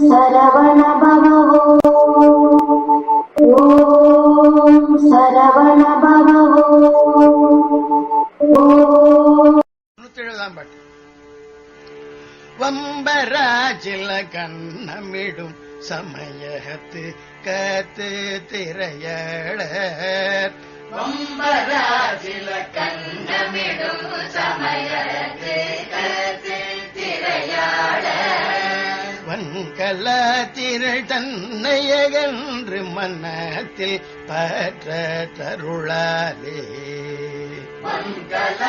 சரவண பவோ ஓம் சரவண பவோ வம்பராஜில கண்ணமிடும் சமயத்து கத்து திரையடர் வம்பராஜில கண்ணமிடும் சமயத்து கத்து திரையாடர் வன்கல திரள் தன்னையகன்று மனத்தில் பற்ற தருளாலே வன்கல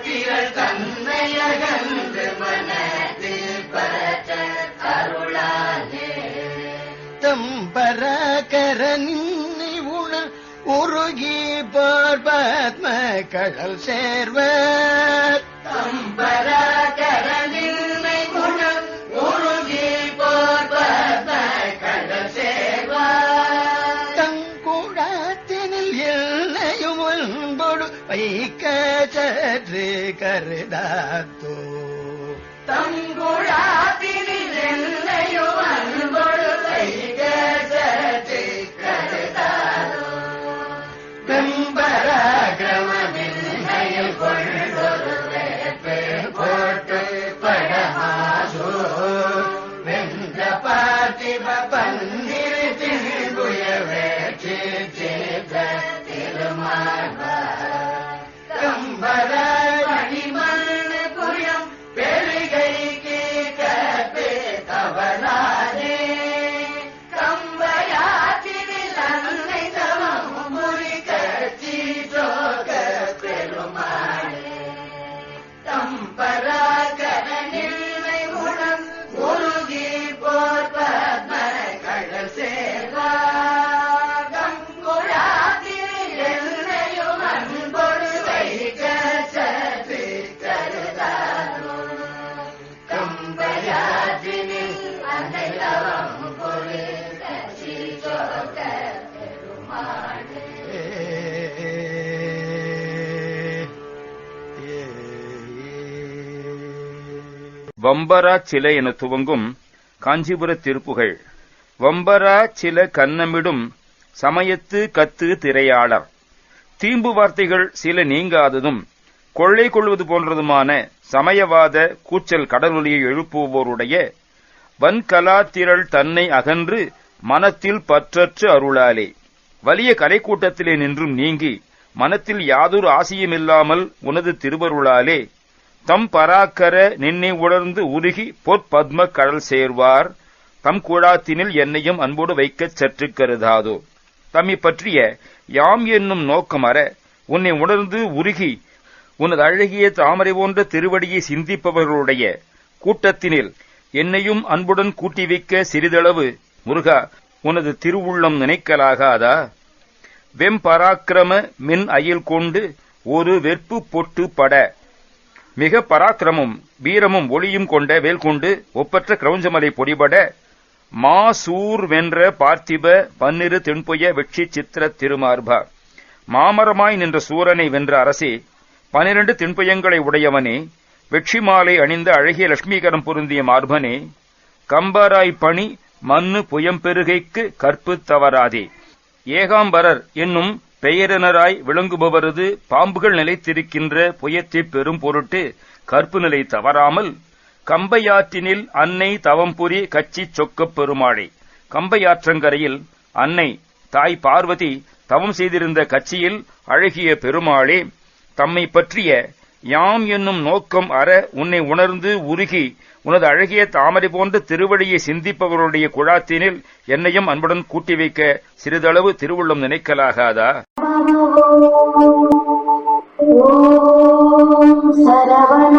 திரள் தன்னையகன்று மனத்தில் பற்ற தருளாலே தம்பராகர நின்னை உணர் உருகி போர் பத்ம கடல் சேர்வர் தம்பராகர நின்னை உணர் உருகி போர் பத்ம கடல் சேர்வர் தங்குழாத்தினில் எல்லையும் அன்போடு வைக்க சற்று கருதாத்தோ தங்குழாத்தினில் எல்லையும் அன்போடு வைக்க சற்று கருதாதோ வெம்பராகிரமமின்மையில் கொண்டொரு வேட்பு போட்டு படமாசோ வென்ற பார்த்திப பன்னிரு திணிபுய வேட்சி சேத திருமார்பா கம்பர பணிமண் புயம் பெருகைக்கு கற்பே தவறாதே கம்பயாற்றினில் அன்னை தவம் முறி கட்சி சோக பெருமாளே தம்பராகர நின்னை உணம் உருகி போர் பத்ம கடல் சேர்வா கங்குழாத்தினில் என்னையும் அன்பொடு வைக்க சற்று கருதாதோ கம்பயாற்றினில் அன்னை தவம் முறி கட்சி சோக பெருமாளே வம்பரா சிலை என துவங்கும் காஞ்சிபுர திருப்புகழ். வம்பரா சில கண்ணமிடும் சமயத்து கத்து திரையாளர். தீம்பு வார்த்தைகள் சில நீங்காததும் கொள்ளை கொள்வது போன்றதுமான சமயவாத கூச்சல் கடலொலியை எழுப்புவோருடைய வன்கலாத்திரள் தன்னை அகன்று மனத்தில் பற்றற்று அருளாலே. வலிய கலைக்கூட்டத்திலே நின்றும் நீங்கி மனத்தில் யாதொரு ஆசையுமில்லாமல் உனது திருவருளாலே தம் பராக்கர நின்னை உணர்ந்து உருகி பொற்பத்ம கடல் சேர்வார் தம் குழாத்தினில் என்னையும் அன்போடு வைக்கச் சற்று கருதாதோ. தம்மை பற்றிய யாம் என்னும் நோக்கமற உன்னை உணர்ந்து உருகி உனது அழகிய தாமரை போன்ற திருவடியை சிந்திப்பவர்களுடைய கூட்டத்தினில் என்னையும் அன்புடன் கூட்டி வைக்க சிறிதளவு முருகா உனது திருவுள்ளம் நினைக்கலாகாதா? வெம்பராக்கிரம மின் அயில் கொண்டு ஒரு வெற்பு பொட்டு பட. மிக பராக்கிரமும் வீரமும் ஒளியும் கொண்ட வேல் கொண்டு ஒப்பற்ற கிரௌஞ்சமலை பொடிபட மாசூர் வென்ற பார்த்திப பன்னிரு தென்புய வெற்றி சித்திர திருமார்பா. மாமரமாய் நின்ற சூரனை வென்ற அரசே, 12 தென்புயங்களை உடையவனே, வெற்றி மாலை அணிந்த அழகிய லட்சுமிகரம் பொருந்திய மார்பனே, கம்பராய் பணி மண்ணு புயம்பெருகைக்கு கற்பு தவறாதே. ஏகாம்பரர் என்னும் பெயரினராய் விளங்குபவரது பாம்புகள் நிலைத்திருக்கின்ற புயத்தைப் பெரும் பொருட்டு கற்பு நிலை தவறாமல் கம்பையாற்றினில் அன்னை தவம்புரி கச்சி சொக்கப் பெருமாளே. கம்பையாற்றங்கரையில் அன்னை தாய் பார்வதி தவம் செய்திருந்த கட்சியில் அழகிய பெருமாளே, தம்மை பற்றிய யாம் என்னும் நோக்கம் அற உன்னை உணர்ந்து உருகி உனது அழகிய தாமரை போன்ற திருவடியை சிந்திப்பவருடைய குழாத்தினில் என்னையும் அன்புடன் கூட்டி வைக்க சிறிதளவு திருவுள்ளம் நினைக்கலாகாதா? ஓம் சரவண